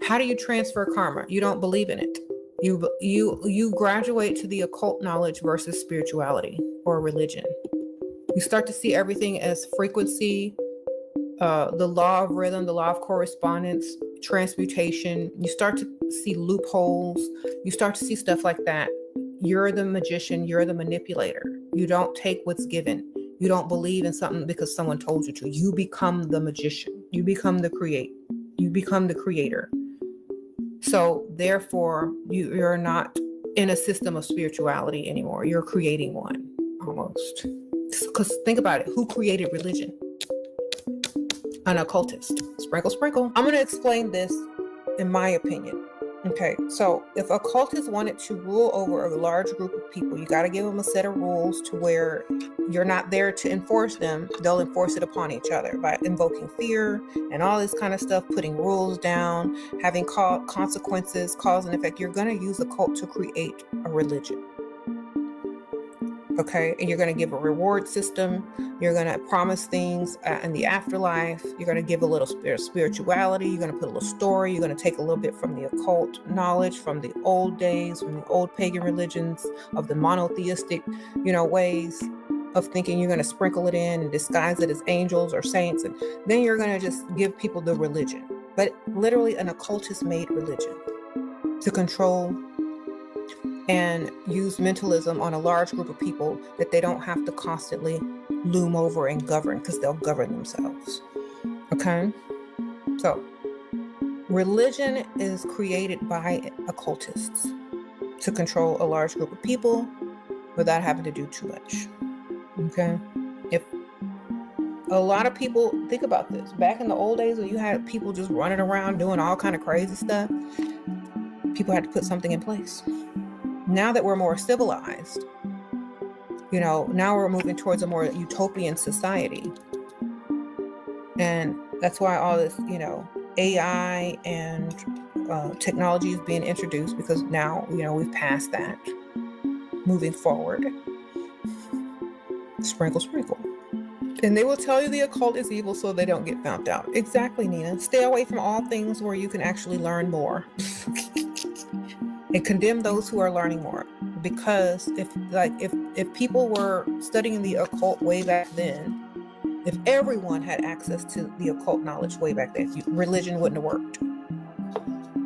How do you transfer karma? You don't believe in it. You graduate to the occult knowledge versus spirituality or religion. You start to see everything as frequency, the law of rhythm, the law of correspondence, transmutation. You start to see loopholes. You start to see stuff like that. You're the magician. You're the manipulator. You don't take what's given. You don't believe in something because someone told you to. You become the magician. You become the creator. So therefore, you're not in a system of spirituality anymore. You're creating one, almost. Because think about it. Who created religion? An occultist. Sprinkle, sprinkle. I'm going to explain this in my opinion. Okay, so if occultists wanted to rule over a large group of people, you got to give them a set of rules to where you're not there to enforce them. They'll enforce it upon each other by invoking fear and all this kind of stuff, putting rules down, having consequences, cause and effect. You're going to use a cult to create a religion. Okay, and you're going to give a reward system. You're going to promise things in the afterlife. You're going to give a little spirituality. You're going to put a little story. You're going to take a little bit from the occult knowledge from the old days, from the old pagan religions of the monotheistic, ways of thinking. You're going to sprinkle it in and disguise it as angels or saints. And then you're going to just give people the religion. But literally an occultist made religion to control and use mentalism on a large group of people that they don't have to constantly loom over and govern, because they'll govern themselves. Okay? So, religion is created by occultists to control a large group of people without having to do too much. Okay? If a lot of people, think about this, back in the old days when you had people just running around doing all kind of crazy stuff, people had to put something in place. Now that we're more civilized, now we're moving towards a more utopian society. And that's why all this, AI and technology is being introduced, because now, we've passed that. Moving forward. Sprinkle, sprinkle. And they will tell you the occult is evil so they don't get found out. Exactly, Nina. Stay away from all things where you can actually learn more. And condemn those who are learning more, because if people were studying the occult way back then, if everyone had access to the occult knowledge way back then, religion wouldn't have worked.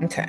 Okay.